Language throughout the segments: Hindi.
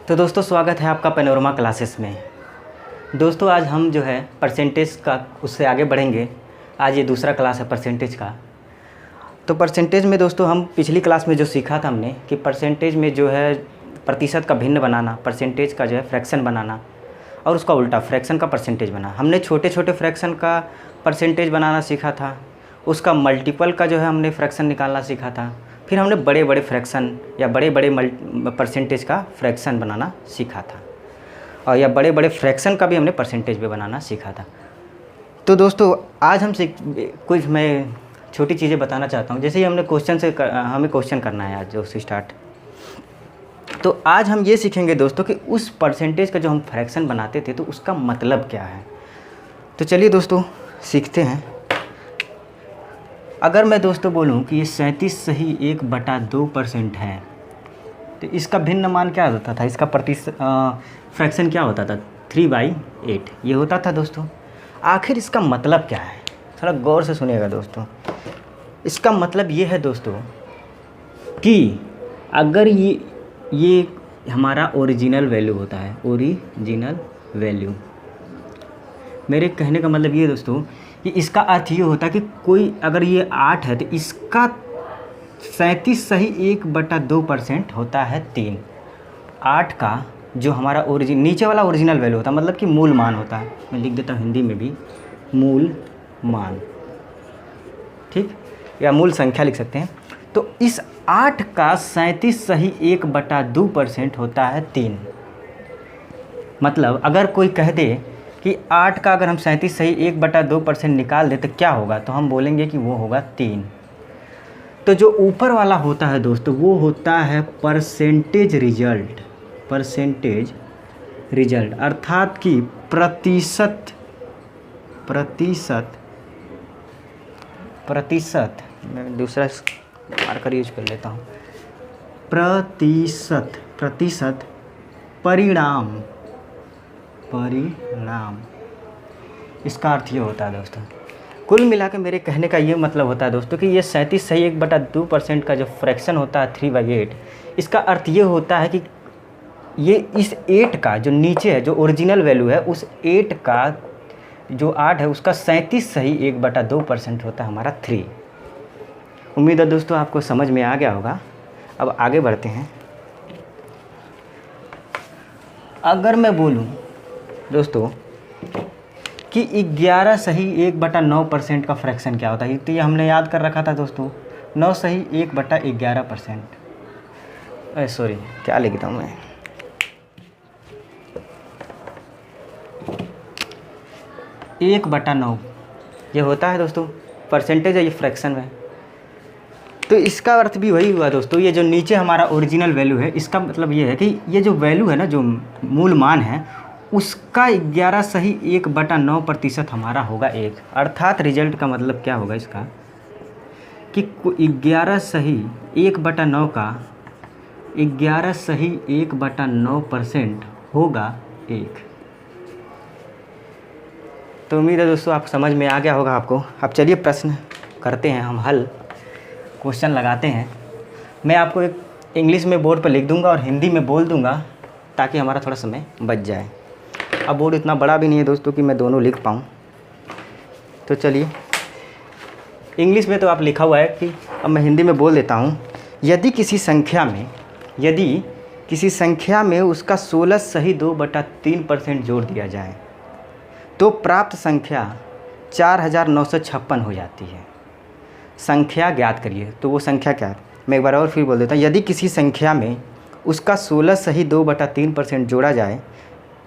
तो दोस्तों स्वागत है आपका पैनोरमा क्लासेस में। दोस्तों आज हम जो है परसेंटेज का उससे आगे बढ़ेंगे। आज ये दूसरा क्लास है परसेंटेज का। तो परसेंटेज में दोस्तों हम पिछली क्लास में जो सीखा था हमने कि परसेंटेज में जो है प्रतिशत का भिन्न बनाना, परसेंटेज का जो है फ्रैक्शन बनाना और उसका उल्टा फ्रैक्शन का परसेंटेज बनाना। हमने छोटे छोटे फ्रैक्शन का परसेंटेज बनाना सीखा था, उसका मल्टीपल का जो है हमने फ्रैक्शन निकालना सीखा था। फिर हमने बड़े बड़े फ्रैक्शन या बड़े बड़े परसेंटेज का फ्रैक्शन बनाना सीखा था, और या बड़े बड़े फ्रैक्शन का भी हमने परसेंटेज पे बनाना सीखा था। तो दोस्तों आज हम कुछ मैं छोटी चीज़ें बताना चाहता हूँ। जैसे ही हमने क्वेश्चन से हमें क्वेश्चन करना है आज जो स्टार्ट। तो आज हम ये सीखेंगे दोस्तों कि उस परसेंटेज का जो हम फ्रैक्शन बनाते थे तो उसका मतलब क्या है। तो चलिए दोस्तों सीखते हैं। अगर मैं दोस्तों बोलूं कि ये 37 सही 1/2% है तो इसका भिन्न मान क्या होता था, इसका फ्रैक्शन क्या होता था, 3/8 ये होता था दोस्तों। आखिर इसका मतलब क्या है, थोड़ा गौर से सुनिएगा दोस्तों। इसका मतलब ये है दोस्तों कि अगर ये हमारा ओरिजिनल वैल्यू होता है, ओरिजिनल वैल्यू, मेरे कहने का मतलब ये दोस्तों कि इसका अर्थ ये होता है कि कोई अगर ये 8 है तो इसका 37 सही 1/2% होता है 3। 8 का जो हमारा नीचे वाला ओरिजिनल वैल्यू होता है, मतलब कि मूल मान होता है। मैं लिख देता हूँ हिंदी में भी, मूल मान, ठीक, या मूल संख्या लिख सकते हैं। तो इस 8 का 37 सही 1/2% होता है 3। मतलब अगर कोई कह दे कि 8 का अगर हम 37 सही 1/2% निकाल दे तो क्या होगा, तो हम बोलेंगे कि वो होगा 3। तो जो ऊपर वाला होता है दोस्तों वो होता है परसेंटेज रिजल्ट, परसेंटेज रिजल्ट, अर्थात कि प्रतिशत मैं दूसरा मार्कर यूज कर लेता हूँ, प्रतिशत परिणाम, इसका अर्थ ये होता है दोस्तों। कुल मिला के मेरे कहने का ये मतलब होता है दोस्तों कि ये 37 सही 1/2% का जो फ्रैक्शन होता है 3/8, इसका अर्थ ये होता है कि ये इस 8 का जो नीचे है, जो ओरिजिनल वैल्यू है, उस 8 का जो 8 है उसका 37 सही 1/2% होता है हमारा 3। उम्मीद है दोस्तों आपको समझ में आ गया होगा। अब आगे बढ़ते हैं। अगर मैं बोलूँ दोस्तों कि 11 सही 1/9% का फ्रैक्शन क्या होता है, तो ये हमने याद कर रखा था दोस्तों, 9 सही 1/11%। सॉरी क्या लिखता हूँ मैं, 1/9 ये होता है दोस्तों परसेंटेज है, ये फ्रैक्शन है। तो इसका अर्थ भी वही हुआ दोस्तों, ये जो नीचे हमारा ओरिजिनल वैल्यू है, इसका मतलब ये है कि ये जो वैल्यू है ना, जो मूल मान है, उसका 11 सही 1/9% हमारा होगा 1। अर्थात रिजल्ट का मतलब क्या होगा इसका कि 11 सही 1/9 का 11 सही 1/9% होगा 1। तो उम्मीद है दोस्तों आप समझ में आ गया होगा आपको। अब चलिए प्रश्न करते हैं, हम हल क्वेश्चन लगाते हैं। मैं आपको एक इंग्लिश में बोर्ड पर लिख दूंगा और हिंदी में बोल दूंगा ताकि हमारा थोड़ा समय बच जाए। अब बोर्ड इतना बड़ा भी नहीं है दोस्तों कि मैं दोनों लिख पाऊँ। तो चलिए, इंग्लिश में तो आप लिखा हुआ है कि, अब मैं हिंदी में बोल देता हूँ। यदि किसी संख्या में उसका 16 सही 2/3% जोड़ दिया जाए तो प्राप्त संख्या 4956 हो जाती है। संख्या ज्ञात करिए। तो वो संख्या क्या है, मैं एक बार और फिर बोल देता हूँ। यदि किसी संख्या में उसका 16 सही 2/3% जोड़ा जाए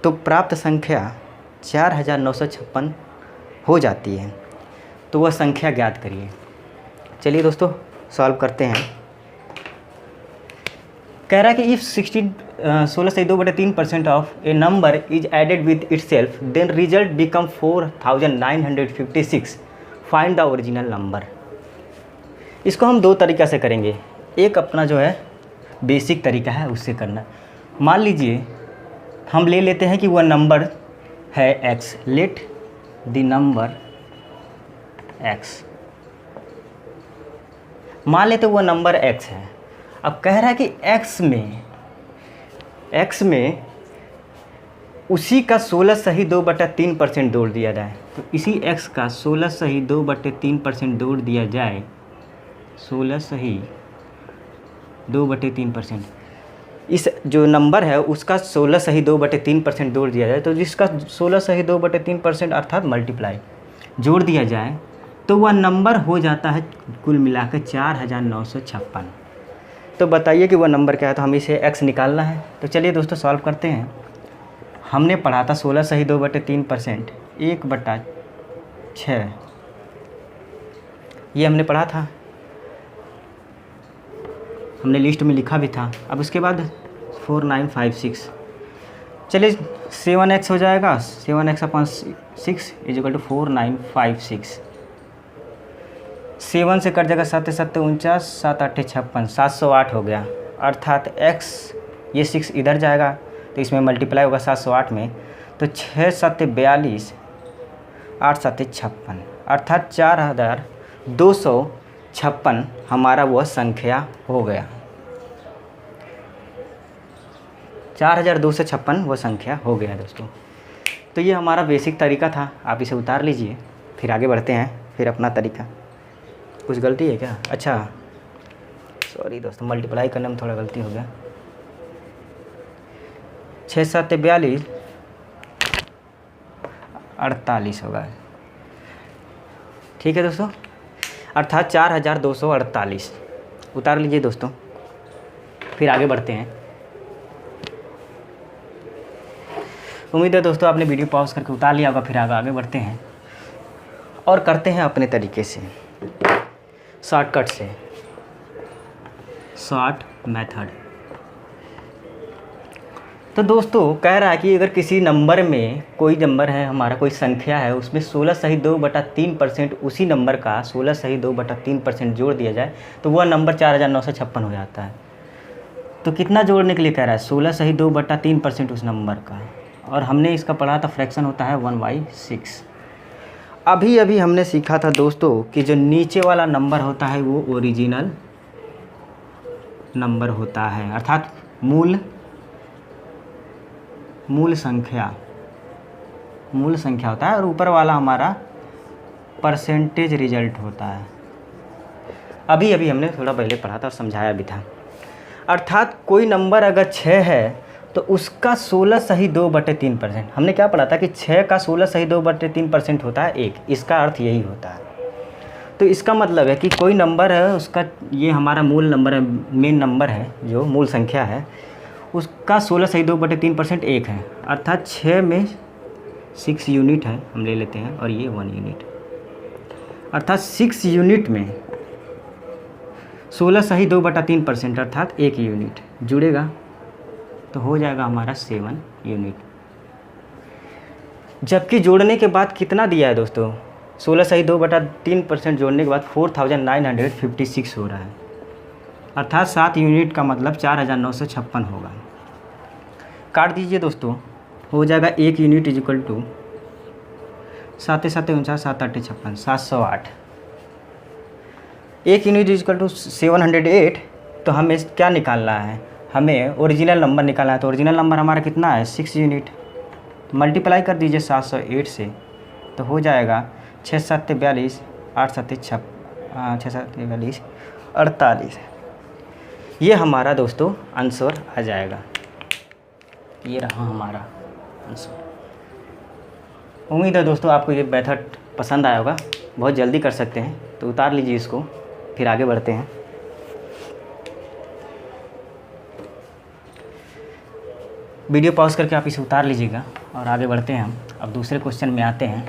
तो प्राप्त संख्या 4956 हो जाती है। तो वह संख्या ज्ञात करिए। चलिए दोस्तों सॉल्व करते हैं। कह रहा है कि इफ़ 16 सही 2/3% of a number is added with itself then result become 4956, find the original number. इसको हम दो तरीक़ा से करेंगे। एक अपना जो है बेसिक तरीका है उससे करना। मान लीजिए हम ले लेते हैं कि वह नंबर है x, let the number x, मान लेते वह नंबर x है। अब कह रहा है कि x में x में उसी का 16 सही 2/3% जोड़ दिया जाए, तो इसी x का 16 सही 2/3% जोड़ दिया जाए, 16 सही 2/3%, इस जो नंबर है उसका 16 सही 2/3% जोड़ दिया जाए, तो जिसका 16 सही 2/3% अर्थात मल्टीप्लाई जोड़ दिया जाए, तो वह नंबर हो जाता है कुल मिलाकर 4956। तो बताइए कि वह नंबर क्या है। तो हमें इसे x निकालना है। तो चलिए दोस्तों सॉल्व करते हैं। हमने पढ़ा था 16 सही 2/3% 1/6, ये हमने पढ़ा था, हमने लिस्ट में लिखा भी था। अब उसके बाद 4956, चलिए 7x हो जाएगा, 7x/6 = 4956। 7 से कट जाएगा, 7 7 49, 7 8 56, 708 हो गया। अर्थात x, ये 6 इधर जाएगा तो इसमें मल्टीप्लाई होगा 708 में, तो 6 7 42, 8 7 56, अर्थात 4256 हमारा वह संख्या हो गया। 4256 वह संख्या हो गया दोस्तों। तो ये हमारा बेसिक तरीका था, आप इसे उतार लीजिए, फिर आगे बढ़ते हैं। फिर अपना तरीका, कुछ गलती है क्या? अच्छा सॉरी दोस्तों, मल्टीप्लाई करने में थोड़ा गलती हो गया। 6 7 42, 48 होगा, ठीक है दोस्तों, अर्थात 4248 उतार लीजिए दोस्तों। फिर आगे बढ़ते हैं। उम्मीद है दोस्तों आपने वीडियो पॉज करके उतार लिया होगा। फिर आगे बढ़ते हैं और करते हैं अपने तरीके से, शॉर्टकट से, शॉर्ट मेथड। तो दोस्तों कह रहा है कि अगर किसी नंबर में, कोई नंबर है हमारा, कोई संख्या है, उसमें 16 सही 2/3% उसी नंबर का 16 सही 2/3% जोड़ दिया जाए, तो वह नंबर 4956 हो जाता है। तो कितना जोड़ने के लिए कह रहा है? 16 सही 2/3% उस नंबर का, और हमने इसका पढ़ा था फ्रैक्शन होता है 1/6। अभी अभी हमने सीखा था दोस्तों कि जो नीचे वाला नंबर होता है वो ओरिजिनल नंबर होता है, अर्थात मूल संख्या होता है, और ऊपर वाला हमारा परसेंटेज रिजल्ट होता है। अभी अभी हमने थोड़ा पहले पढ़ा था और समझाया भी था। अर्थात कोई नंबर अगर 6 है तो उसका 16 सही 2/3%, हमने क्या पढ़ा था कि 6 का 16 सही 2/3% होता है 1, इसका अर्थ यही होता है। तो इसका मतलब है कि कोई नंबर है, उसका, ये हमारा मूल नंबर है, मेन नंबर है, जो मूल संख्या है, उसका 16 सही 2/3% 1 है, अर्थात 6 में 6 यूनिट है, हम ले लेते हैं, और ये 1 यूनिट, अर्थात 6 यूनिट में 16 सही 2/3% अर्थात 1 यूनिट जुड़ेगा, तो हो जाएगा हमारा 7 यूनिट। जबकि जोड़ने के बाद कितना दिया है दोस्तों? 16 सही 2/3% जोड़ने के बाद 4956 हो रहा है, अर्थात 7 यूनिट का मतलब 4956 होगा। काट दीजिए दोस्तों, हो जाएगा 1 यूनिट = 7 7 49, 7 8 56, 708। 1 यूनिट = 708। तो हमें क्या निकालना है? हमें ओरिजिनल नंबर निकालना है। तो ओरिजिनल नंबर हमारा कितना है? 6 यूनिट। मल्टीप्लाई कर दीजिए 708 से, तो हो जाएगा 6 7 42, 8 7 6 7 42, 48। ये हमारा दोस्तों आंसर आ जाएगा। ये रहा हमारा आंसर। उम्मीद है दोस्तों आपको ये मेथड पसंद आया होगा। बहुत जल्दी कर सकते हैं, तो उतार लीजिए इसको, फिर आगे बढ़ते हैं। वीडियो पॉज करके आप इसे उतार लीजिएगा और आगे बढ़ते हैं हम। अब दूसरे क्वेश्चन में आते हैं।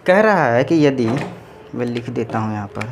कह रहा है कि यदि, मैं लिख देता हूँ यहाँ पर,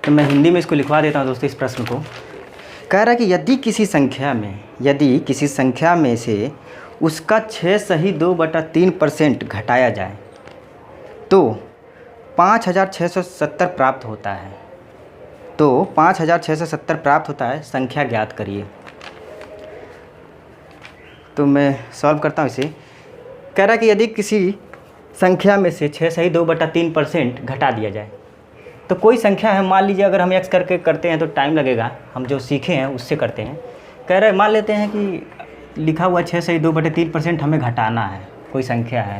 तो मैं हिंदी में इसको लिखवा देता हूँ दोस्तों इस प्रश्न को। कह रहा है कि यदि किसी संख्या में से उसका 6 सही 2/3% घटाया जाए तो 5670 प्राप्त होता है। तो 5670 प्राप्त होता है, संख्या ज्ञात करिए। तो मैं सॉल्व करता हूँ इसे। कह रहा है कि यदि किसी संख्या में से 6 सही 2/3% घटा दिया जाए, तो कोई संख्या है, मान लीजिए अगर हम x करके करते हैं तो टाइम लगेगा, हम जो सीखे हैं उससे करते हैं। कह रहे हैं मान लेते हैं कि लिखा हुआ 6 सही 2/3% हमें घटाना है, कोई संख्या है।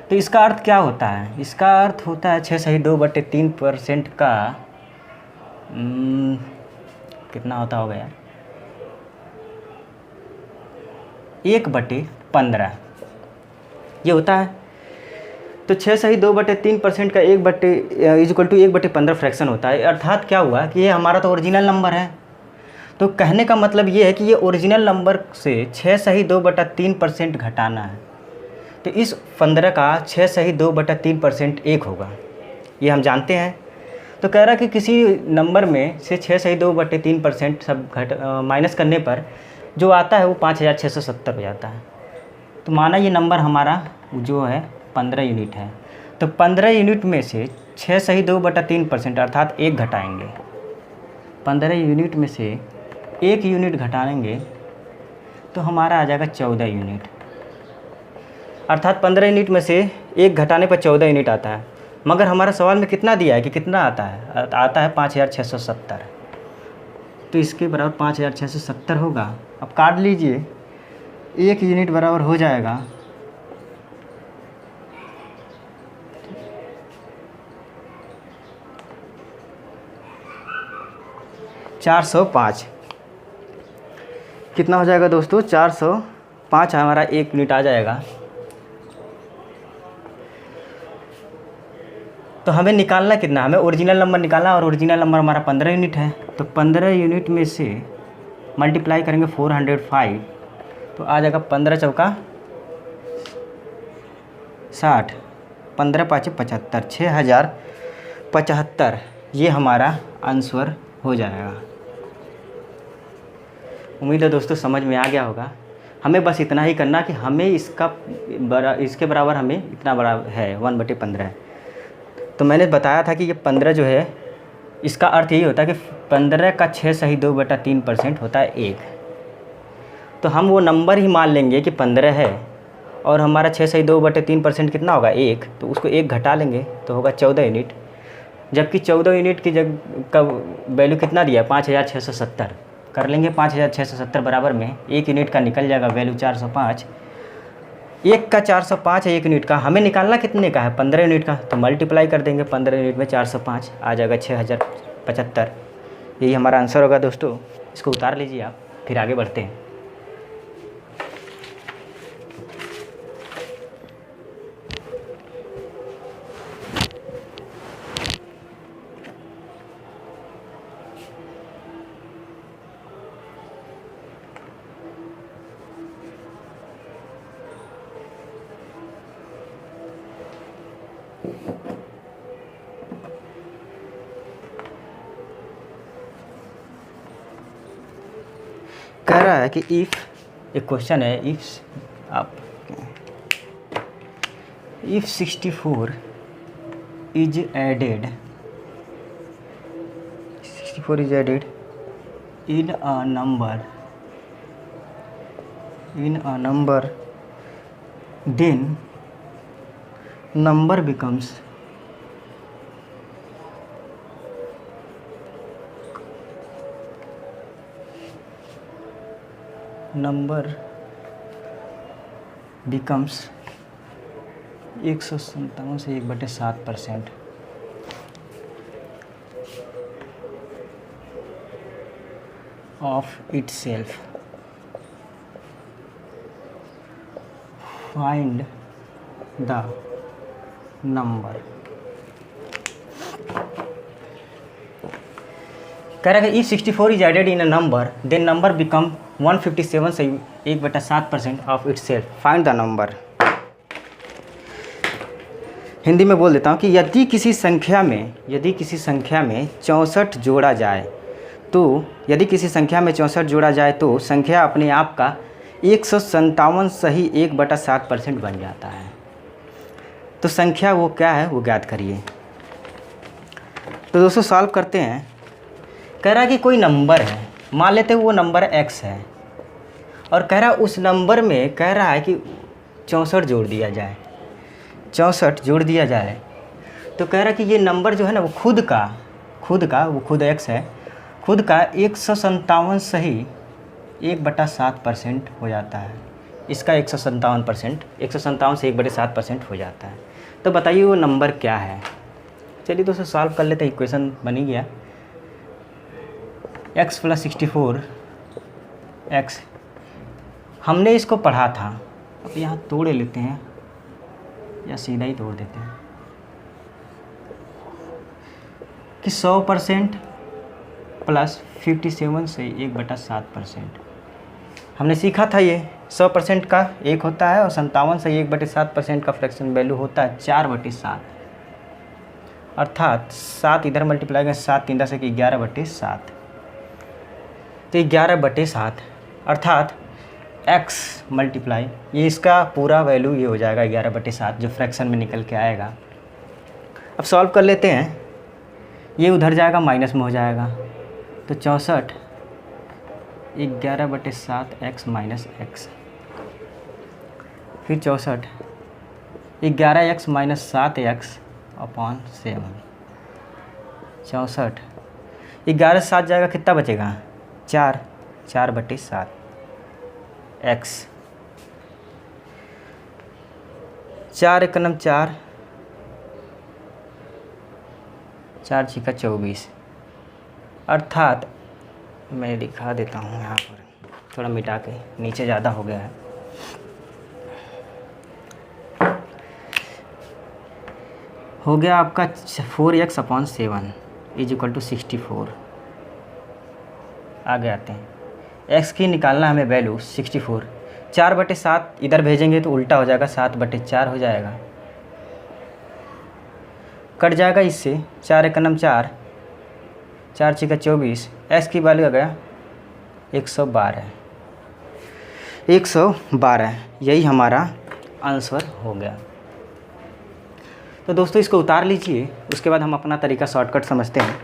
तो इसका अर्थ क्या होता है? इसका अर्थ होता है 6 सही 2/3% का कितना होता होगा यार, 1/15 ये होता है। तो 6 सही 2/3% का 1/15 फ्रैक्शन होता है। अर्थात क्या हुआ कि ये हमारा तो ओरिजिनल नंबर है। तो कहने का मतलब ये है कि ये ओरिजिनल नंबर से 6 सही 2/3% घटाना है। तो इस 15 का 6 सही 2/3% 1 होगा, ये हम जानते हैं। तो कह रहा कि किसी नंबर में से 6 सही 2/3% सब माइनस करने पर जो आता है वो 5670 हो जाता है। तो माना ये नंबर हमारा जो है 15 यूनिट है। तो 15 यूनिट में से 6 सही 2/3% अर्थात 1 घटाएंगे। 15 यूनिट में से 1 यूनिट घटाएंगे तो हमारा आ जाएगा 14 यूनिट। अर्थात 15 यूनिट में से 1 घटाने पर 14 यूनिट आता है। मगर हमारा सवाल में कितना दिया है कि कितना आता है? आता है 5670। तो इसके बराबर 5670 होगा। अब काट लीजिए, 1 यूनिट बराबर हो जाएगा 405। कितना हो जाएगा दोस्तों? 405 हमारा 1 यूनिट आ जाएगा। तो हमें निकालना कितना? हमें ओरिजिनल नंबर निकालना, और ओरिजिनल नंबर हमारा 15 यूनिट है। तो 15 यूनिट में से मल्टीप्लाई करेंगे 405 तो आ जाएगा 15 चौका 60, 15 पाँच 75, 6075 ये हमारा आंसर हो जाएगा। उम्मीद है दोस्तों समझ में आ गया होगा। हमें बस इतना ही करना कि हमें इसके बराबर हमें इतना बड़ा है 1/15 है। तो मैंने बताया था कि ये 15 जो है इसका अर्थ यही होता है कि 15 का 6 सही 2/3% होता है 1। तो हम वो नंबर ही मान लेंगे कि 15 है और हमारा 6 सही 2/3% कितना होगा 1, तो उसको 1 घटा लेंगे तो होगा 14 यूनिट। जबकि 14 यूनिट की जगह का वैल्यू कितना दिया है? 5670। कर लेंगे 5670 बराबर में 1 यूनिट का निकल जाएगा वैल्यू 405। 1 का 405 है 1 यूनिट का। हमें निकालना कितने का है? 15 यूनिट का। तो मल्टीप्लाई कर देंगे 15 यूनिट में 405 आ जाएगा 6075। यही हमारा आंसर होगा दोस्तों। इसको उतार लीजिए आप, फिर आगे बढ़ते हैं। कह रहा है कि इफ़, एक क्वेश्चन है, if 64 is added in a number then number becomes number becomes 157 से 1/7% of itself. Find the number. कह रहा है कि if 64 is added in a number then number become 157 से 1/7% of itself. Find the number. Hindi में बोल देता हूँ कि यदि किसी संख्या में 64 जोड़ा जाए तो जोड़ा जाए तो संख्या अपने आप का 157 सही 1/7% बन जाता है। तो संख्या वो क्या है वो ज्ञात करिए। तो दोस्तों सॉल्व करते हैं। कह रहा है कि कोई नंबर है, मान लेते हैं वो नंबर x है, और कह रहा है उस नंबर में कह रहा है कि 64 जोड़ दिया जाए। 64 जोड़ दिया जाए तो कह रहा है कि ये नंबर जो है ना वो खुद x है, खुद का 157 सही 1/7% हो जाता है। इसका 157% 157 से 1/7% हो जाता है। तो बताइए वो नंबर क्या है। चलिए दोस्तों सॉल्व कर लेते हैं। इक्वेशन बन ही गया। x + 64 x, हमने इसको पढ़ा था। अब यहाँ तोड़ लेते हैं या सीधा ही तोड़ देते हैं कि 100% प्लस 57 से 1/7%। हमने सीखा था ये 100% का 1 होता है और 57 से 1/7% का फ्रैक्शन वैल्यू होता है 4/7, अर्थात 7 इधर मल्टीप्लाई करें 7 3 10 11/7। तो 11/7 अर्थात x मल्टीप्लाई ये इसका पूरा वैल्यू ये हो जाएगा 11/7 जो फ्रैक्शन में निकल के आएगा। अब सॉल्व कर लेते हैं। ये उधर जाएगा माइनस में हो जाएगा तो 64 11/7 x माइनस x, फिर 64 11x माइनस 7x अपॉन 7। 64 11 से 7 जाएगा कितना बचेगा 4, 4/7 x, 4 × 4 4 × 24, अर्थात मैं दिखा देता हूँ यहाँ पर थोड़ा मिटा के, नीचे ज़्यादा हो गया है। हो गया आपका 4x अपॉन 7 = 64। आगे आते हैं। x की निकालना हमें वैल्यू 64, 4/7 इधर भेजेंगे तो उल्टा हो जाएगा 7/4 हो जाएगा, कट जाएगा इससे 4 × 4 4 × 24, x की वैल्यू आ गया 112। 112 यही हमारा आंसर हो गया। तो दोस्तों इसको उतार लीजिए, उसके बाद हम अपना तरीका शॉर्टकट समझते हैं।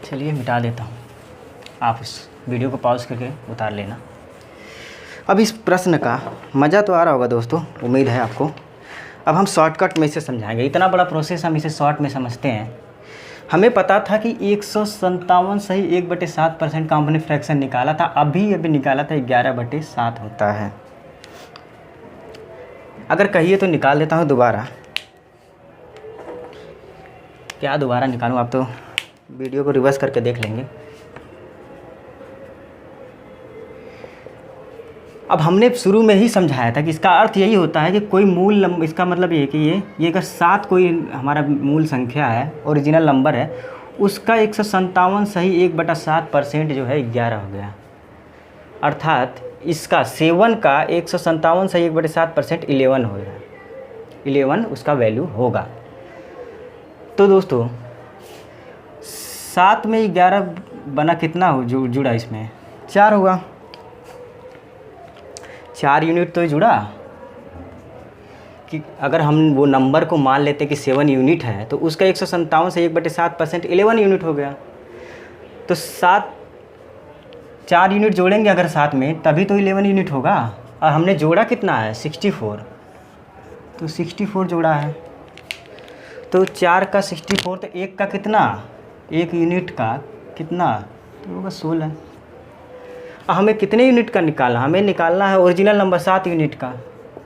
चलिए मिटा देता हूँ, आप इस वीडियो को पॉज करके उतार लेना। अब इस प्रश्न का मज़ा तो आ रहा होगा दोस्तों, उम्मीद है आपको। अब हम शॉर्टकट में इसे समझाएंगे। इतना बड़ा प्रोसेस हम इसे शॉर्ट में समझते हैं। हमें पता था कि 157 सही 1/7% का हमने फ्रैक्शन निकाला था, अभी निकाला था 11/7 होता है। अगर कहिए तो निकाल देता हूँ दोबारा। क्या दोबारा निकालूँ, आप तो वीडियो को रिवर्स करके देख लेंगे। अब हमने शुरू में ही समझाया था कि इसका अर्थ यही होता है कि कोई मूल नंबर, इसका मतलब ये है कि ये अगर 7 कोई हमारा मूल संख्या है, ओरिजिनल नंबर है, उसका 157 सही 1/7% जो है 11 हो गया। अर्थात इसका 7 का 157 सही 1/7% 11 हो गया। 11 उसका वैल्यू होगा। तो दोस्तों 7 में 11 बना कितना हो जुड़ा इसमें 4 होगा। 4 यूनिट तो जुड़ा कि अगर हम वो नंबर को मान लेते कि 7 यूनिट है तो उसका 157 से 1/7% 11 यूनिट हो गया। तो 4 यूनिट जोड़ेंगे अगर साथ में तभी तो 11 यूनिट होगा। और हमने जोड़ा कितना है 64, तो 64 जोड़ा है। तो 4 का 64 तो 1 का कितना, 1 यूनिट का कितना तो होगा 16। हमें कितने यूनिट का निकालना, हमें निकालना है ओरिजिनल नंबर 7 यूनिट का।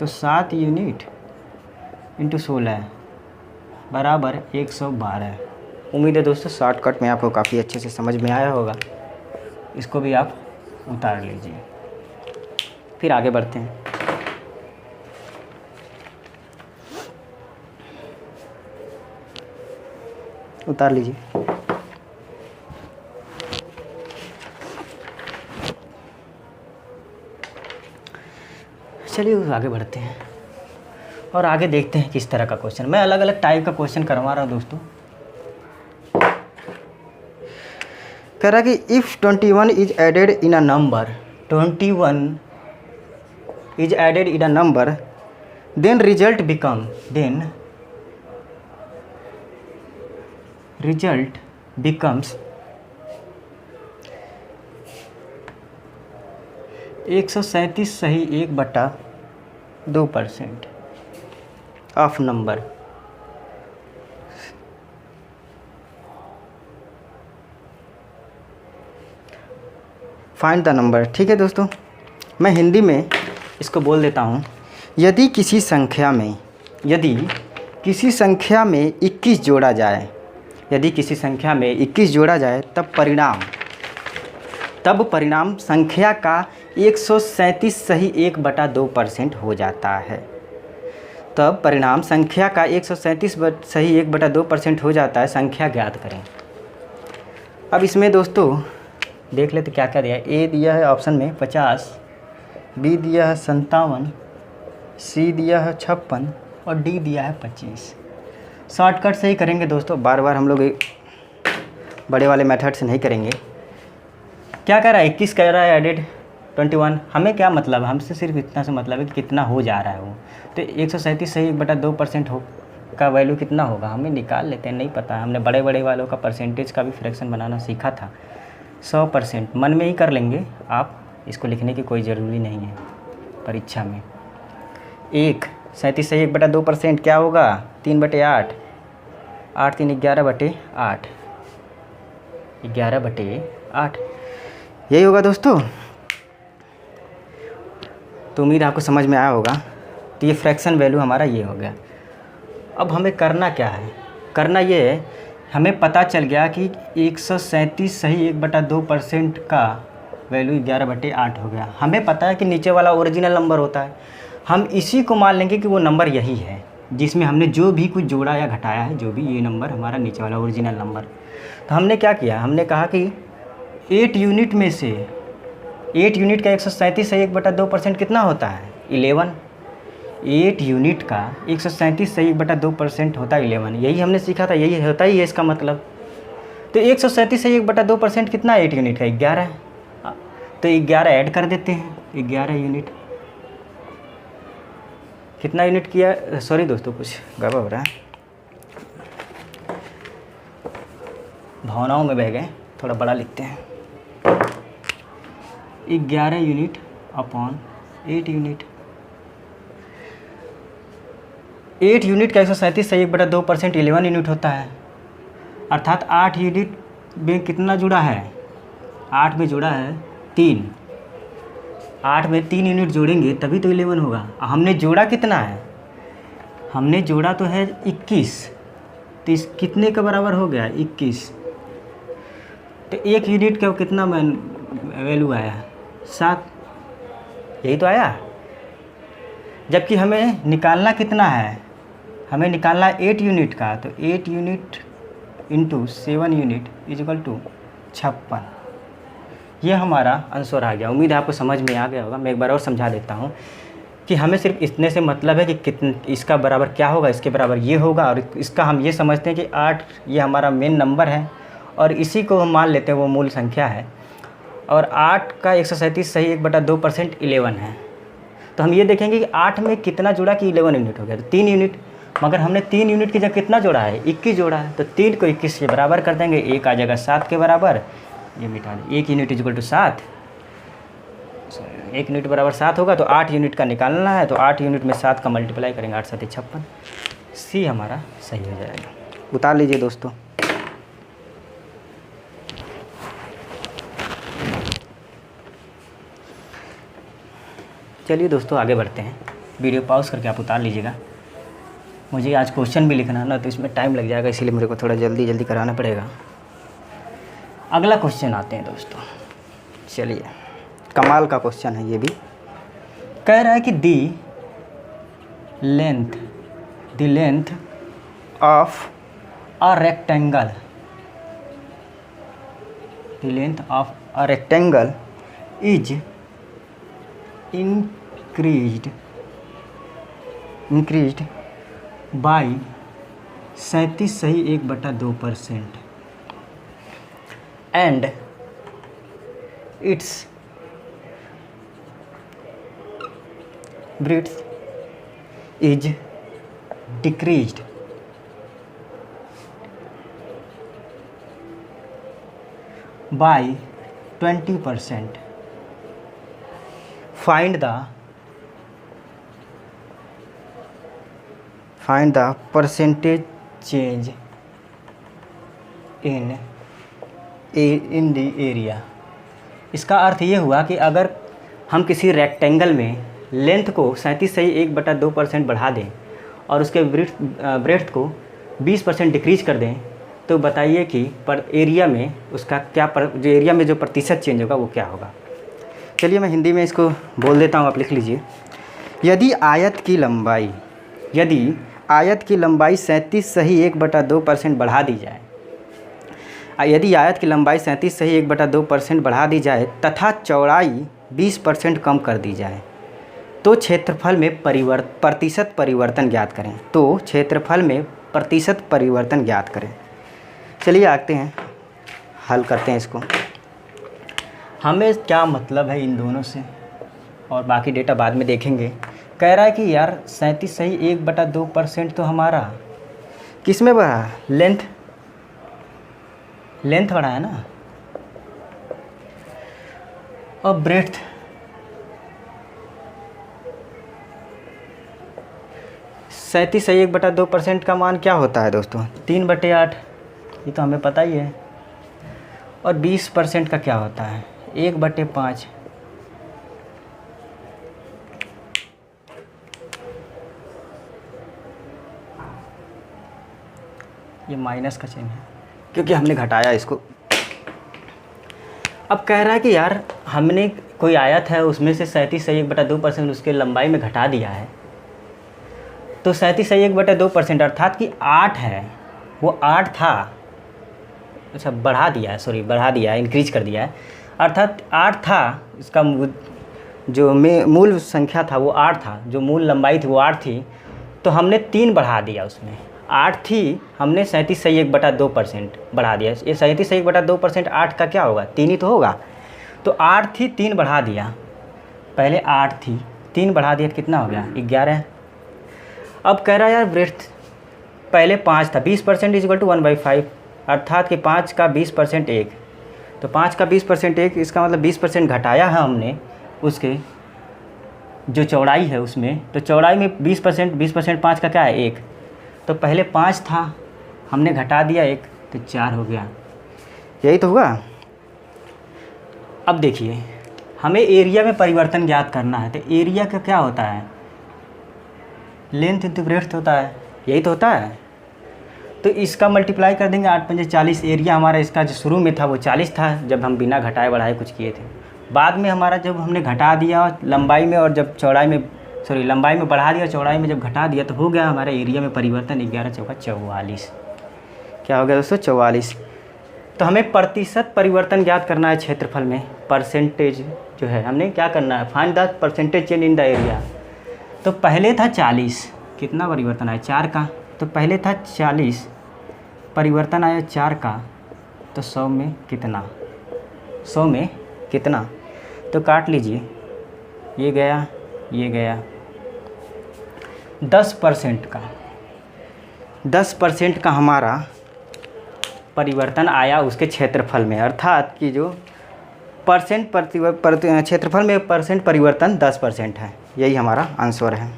तो 7 यूनिट × 16 बराबर 112। उम्मीद है दोस्तों शॉर्टकट में आपको काफ़ी अच्छे से समझ में आया होगा। इसको भी आप उतार लीजिए, फिर आगे बढ़ते हैं। उतार लीजिए। चलिए आगे बढ़ते हैं और आगे देखते हैं किस तरह का क्वेश्चन। मैं अलग अलग टाइप का क्वेश्चन करवा रहा हूँ दोस्तों। कह रहा है कि if 21 is added in a number, 21 is added in a number, then result becomes 137 सही 1/2% of number. Find the number. ठीक है दोस्तों, मैं हिंदी में इसको बोल देता हूँ। यदि किसी संख्या में 21 जोड़ा जाए, यदि किसी संख्या में 21 जोड़ा जाए तब परिणाम संख्या का 137 सही 1/2% हो जाता है। तब परिणाम संख्या का 137 सही 1/2% हो जाता है। संख्या ज्ञात करें। अब इसमें दोस्तों देख लेते क्या क्या दिया है। ए दिया है ऑप्शन में 50, बी दिया है 57, सी दिया है 56 और डी दिया है 25। शॉर्टकट से ही करेंगे दोस्तों, बार बार हम लोग बड़े वाले मेथड से नहीं करेंगे। क्या कह रहा है? 21 कह रहा है एडेड 21। हमें क्या मतलब है? हमसे सिर्फ इतना से मतलब है कि कितना हो जा रहा है वो। तो 137 सही 1/2% हो का वैल्यू कितना होगा हमें निकाल लेते हैं। नहीं पता है, हमने बड़े बड़े वालों का परसेंटेज का भी फ्रैक्शन बनाना सीखा था। 100% मन में ही कर लेंगे आप, इसको लिखने की कोई ज़रूरी नहीं है परीक्षा में। 137 सही 1/2% क्या होगा? 3/8, 8 3 11/8, 11/8 यही होगा दोस्तों। तो उम्मीद आपको समझ में आया होगा। तो ये फ्रैक्शन वैल्यू हमारा ये हो गया। अब हमें करना क्या है? करना ये है, हमें पता चल गया कि 137 सही 1/2% का वैल्यू 11/8 हो गया। हमें पता है कि नीचे वाला ओरिजिनल नंबर होता है। हम इसी को मान लेंगे कि वो नंबर यही है जिसमें हमने जो भी कुछ जोड़ा या घटाया है, जो भी ये नंबर हमारा नीचे वाला ओरिजिनल नंबर। तो हमने क्या किया? हमने कहा कि 8 यूनिट में से 8 यूनिट का 137 सही 1/2% कितना होता है? 11। 8 यूनिट का 137 सही 1/2% होता है 11। यही हमने सीखा था, यही होता ही है इसका मतलब। तो 137 सही 1/2% कितना है 8 यूनिट का? 11 है। तो 11 ऐड कर देते हैं। 11 यूनिट कितना यूनिट किया? सॉरी दोस्तों, कुछ गड़बड़ हो रहा है, भावनाओं में बह गए, थोड़ा बड़ा लिखते हैं। 11 यूनिट अपॉन 8 यूनिट। 8 यूनिट का 137 सही 1/2% 11 यूनिट होता है। अर्थात 8 यूनिट में कितना जुड़ा है? 8 में जुड़ा है 3। 8 में 3 यूनिट जोड़ेंगे तभी तो 11 होगा। हमने जोड़ा कितना है? हमने जोड़ा तो है 21। तो इस कितने के बराबर हो गया? 21। तो 1 यूनिट का कितना वैल्यू आया? 7। यही तो आया। जबकि हमें निकालना कितना है? हमें निकालना 8 यूनिट का। तो 8 unit into 7 unit is equal to 56। ये हमारा आंसर आ गया। उम्मीद है आपको समझ में आ गया होगा। मैं एक बार और समझा देता हूँ कि हमें सिर्फ इतने से मतलब है कि इसका बराबर क्या होगा, इसके बराबर ये होगा। और इसका हम ये समझते हैं कि 8 ये हमारा मेन नंबर है और इसी को हम मान लेते हैं वो मूल संख्या है। और 8 का 137 सही 1/2% 11 है। तो हम ये देखेंगे कि 8 में कितना जुड़ा कि 11 यूनिट हो गया। तो 3 यूनिट, मगर हमने 3 यूनिट की जगह कितना जोड़ा है? 21 जोड़ा है। तो 3 को 21 के बराबर कर देंगे, 1 आ जाएगा 7 के बराबर। ये मिटा दें, 1 यूनिट इक्वल टू 7। 1 यूनिट बराबर 7 होगा। तो 8 यूनिट का निकालना है। तो 8 यूनिट में 7 का मल्टीप्लाई करेंगे, 8 7 56। सी हमारा सही हो जाएगा। उतार लीजिए दोस्तों। चलिए दोस्तों आगे बढ़ते हैं। वीडियो पॉज करके आप उतार लीजिएगा। मुझे आज क्वेश्चन भी लिखना है ना, तो इसमें टाइम लग जाएगा, इसीलिए मेरे को थोड़ा जल्दी कराना पड़ेगा। अगला क्वेश्चन आते हैं दोस्तों। चलिए, कमाल का क्वेश्चन है ये भी। कह रहा है कि the length of a rectangle, the length of a rectangle is increased increased by 37 सही 1/2% and its breadth is decreased by 20%. Find the percentage change in the area. इसका अर्थ ये हुआ कि अगर हम किसी रेक्टेंगल में लेंथ को 37 सही 1/2% बढ़ा दें और उसके ब्रेड्थ को 20% डिक्रीज कर दें, तो बताइए कि पर एरिया में उसका क्या जो एरिया में जो प्रतिशत चेंज होगा वो क्या होगा। चलिए मैं हिंदी में इसको बोल देता हूँ, आप लिख लीजिए। यदि आयत की लंबाई 37 सही 1/2% बढ़ा दी जाए, यदि आयत की लंबाई 37 सही 1/2% बढ़ा दी जाए तथा चौड़ाई 20% कम कर दी जाए, तो क्षेत्रफल में प्रतिशत परिवर्तन ज्ञात करें। चलिए आते हैं, हल करते हैं इसको। हमें क्या मतलब है इन दोनों से, और बाकी डेटा बाद में देखेंगे। कह रहा है कि यार 37 सही 1/2% तो हमारा किस में बढ़ा? लेंथ बढ़ा है ना, और ब्रेड्थ सैंतीस सही 1/2% का मान क्या होता है दोस्तों? 3/8, ये तो हमें पता ही है। और 20% का क्या होता है? 1/5। ये माइनस का चिन्ह है क्योंकि हमने घटाया इसको। अब कह रहा है कि यार हमने कोई आयत है उसमें से 37 सही 1/2% उसके लंबाई में घटा दिया है, तो 37 सही 1/2% अर्थात कि 8 है, वो 8 था, अच्छा बढ़ा दिया है, इंक्रीज कर दिया है, अर्थात 8 था, इसका जो मूल संख्या था वो 8 था, जो मूल लंबाई थी वो 8 थी, तो हमने 3 बढ़ा दिया उसमें। 8 थी, हमने 37 सही 1/2% बढ़ा दिया। ये 37 सही 1/2% 8 का क्या होगा? 3 ही तो होगा। तो 8 थी, 3 बढ़ा दिया, पहले 8 थी, 3 बढ़ा दिया, कितना हो गया? 11। अब कह रहा है यार ब्रेड्थ पहले 5 था, 20% = 1/5, अर्थात कि 5 का 20% 1, तो 5 का 20% 1, इसका मतलब 20% घटाया है हमने उसके जो चौड़ाई है उसमें, तो चौड़ाई में 20% 5 का क्या है? 1, तो पहले 5 था, हमने घटा दिया 1, तो 4 हो गया। यही तो हुआ। अब देखिए हमें एरिया में परिवर्तन ज्ञात करना है, तो एरिया का क्या होता है? लेंथ इंटू ब्रेड्थ होता है, यही तो होता है। तो इसका मल्टीप्लाई कर देंगे, 8 पंजे 40। एरिया हमारा इसका जो शुरू में था वो 40 था, जब हम बिना घटाए बढ़ाए कुछ किए थे। बाद में हमारा जब हमने घटा दिया लंबाई में, और जब लंबाई में बढ़ा दिया, चौड़ाई में जब घटा दिया, तो हो गया हमारे एरिया में परिवर्तन। 11 चौका 44। क्या हो गया दोस्तों? 44। तो हमें प्रतिशत परिवर्तन ज्ञात करना है क्षेत्रफल में। परसेंटेज जो है हमने क्या करना है? Find the percentage change in the area. तो पहले था 40, कितना परिवर्तन आया? 4 का। तो पहले था 40, परिवर्तन आया 4 का, तो 100 में कितना? 100 में कितना? तो काट लीजिए, ये गया, ये गया। 10% का हमारा परिवर्तन आया उसके क्षेत्रफल में, अर्थात कि जो क्षेत्रफल में परसेंट परिवर्तन 10% है। यही हमारा आंसर है।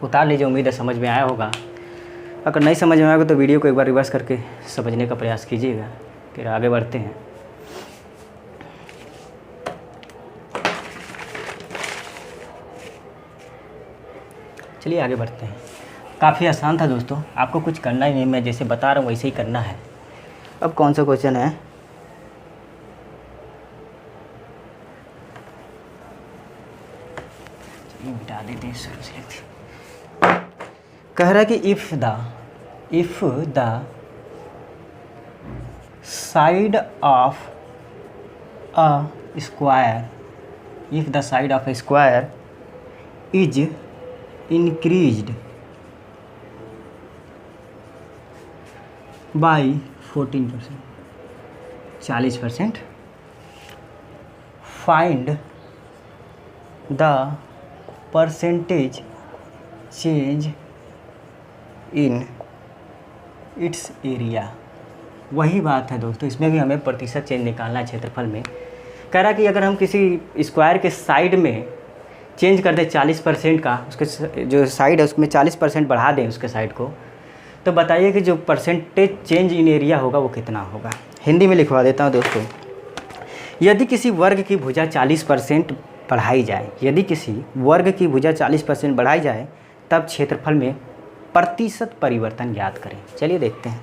उतार लीजिए, उम्मीद है समझ में आया होगा। अगर नहीं समझ में आएगा तो वीडियो को एक बार रिवर्स करके समझने का प्रयास कीजिएगा। फिर आगे बढ़ते हैं। चलिए आगे बढ़ते हैं। काफ़ी आसान था दोस्तों, आपको कुछ करना ही नहीं, मैं जैसे बता रहा हूँ वैसे ही करना है। अब कौन सा क्वेश्चन है? चलिए मिटा देते हैं, शुरू से लिखते हैं। कह रहा है कि if the side of a square is increased by 14%, 40%। Find the percentage change in its area. वही बात है दोस्तों, इसमें भी हमें प्रतिशत चेंज निकालना है क्षेत्रफल में। कह रहा कि अगर हम किसी स्क्वायर के साइड में चेंज कर दें 40% का, उसके जो साइड है उसमें 40% बढ़ा दें उसके साइड को, तो बताइए कि जो परसेंटेज चेंज इन एरिया होगा वो कितना होगा। हिंदी में लिखवा देता हूँ दोस्तों। यदि किसी वर्ग की भुजा 40% बढ़ाई जाए, यदि किसी वर्ग की भुजा 40% बढ़ाई जाए, तब क्षेत्रफल में प्रतिशत परिवर्तन ज्ञात करें। चलिए देखते हैं।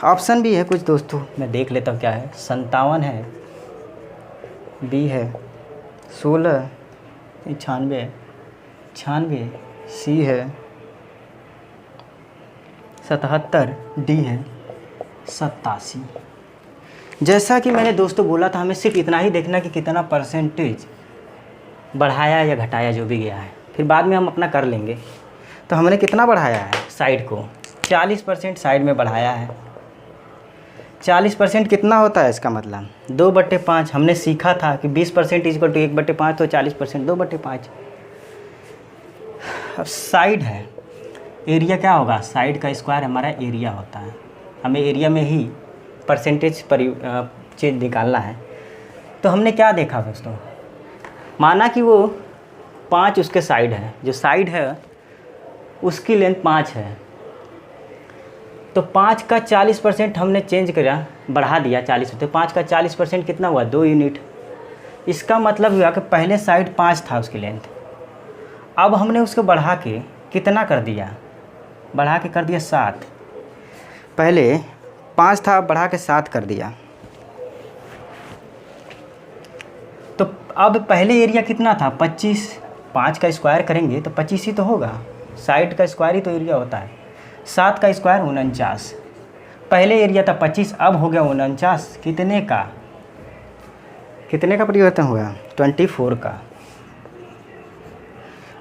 ऑप्शन भी है कुछ दोस्तों, मैं देख लेता हूँ क्या है। 57 है, बी है 16, 96 है, 96, सी है 77, डी है 87। जैसा कि मैंने दोस्तों बोला था, हमें सिर्फ इतना ही देखना कि कितना परसेंटेज बढ़ाया या घटाया जो भी गया है, फिर बाद में हम अपना कर लेंगे। तो हमने कितना बढ़ाया है साइड को, 40% साइड में बढ़ाया है। 40% कितना होता है इसका मतलब 2/5। हमने सीखा था कि 20% इक्वल टू 1/5, तो 40% 2/5। अब साइड है, एरिया क्या होगा, साइड का स्क्वायर हमारा एरिया होता है। हमें एरिया में ही परसेंटेज चेंज निकालना है। तो हमने क्या देखा दोस्तों, माना कि वो 5 उसके साइड है, जो साइड है उसकी लेंथ 5 है, तो 5 का 40% हमने चेंज करा, बढ़ा दिया 40, तो 5 का 40% कितना हुआ, 2 यूनिट। इसका मतलब हुआ कि पहले साइड 5 था उसकी लेंथ, अब हमने उसको बढ़ा के कितना कर दिया, बढ़ा के कर दिया 7। पहले 5 था, बढ़ा के 7 कर दिया। तो अब पहले एरिया कितना था 25, 5 का स्क्वायर करेंगे तो 25 ही तो होगा, साइड का स्क्वायर ही तो एरिया होता है। 7 का स्क्वायर 49, पहले एरिया था 25, अब हो गया 49। कितने का, कितने का परिवर्तन हुआ, 24 का।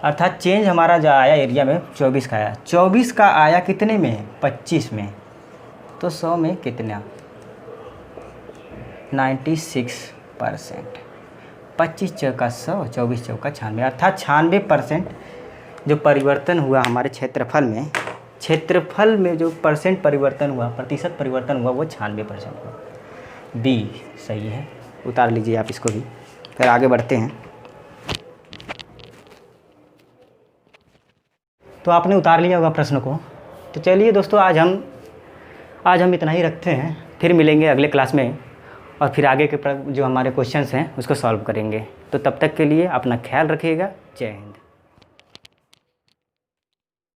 अर्थात चेंज हमारा जो आया एरिया में 24 का आया। 24 का आया कितने में, 25 में, तो 100 में कितना, 96%। 25 चौका 100, 24 चौका 96, अर्थात 96% जो परिवर्तन हुआ हमारे क्षेत्रफल में जो परसेंट परिवर्तन हुआ, प्रतिशत परिवर्तन हुआ, वो 96% हुआ। बी सही है, उतार लीजिए आप इसको भी। फिर आगे बढ़ते हैं। तो आपने उतार लिया होगा प्रश्न को। तो चलिए दोस्तों, आज हम इतना ही रखते हैं, फिर मिलेंगे अगले क्लास में और फिर आगे के जो हमारे क्वेश्चंस हैं उसको सॉल्व करेंगे। तो तब तक के लिए अपना ख्याल रखिएगा। जय हिंद।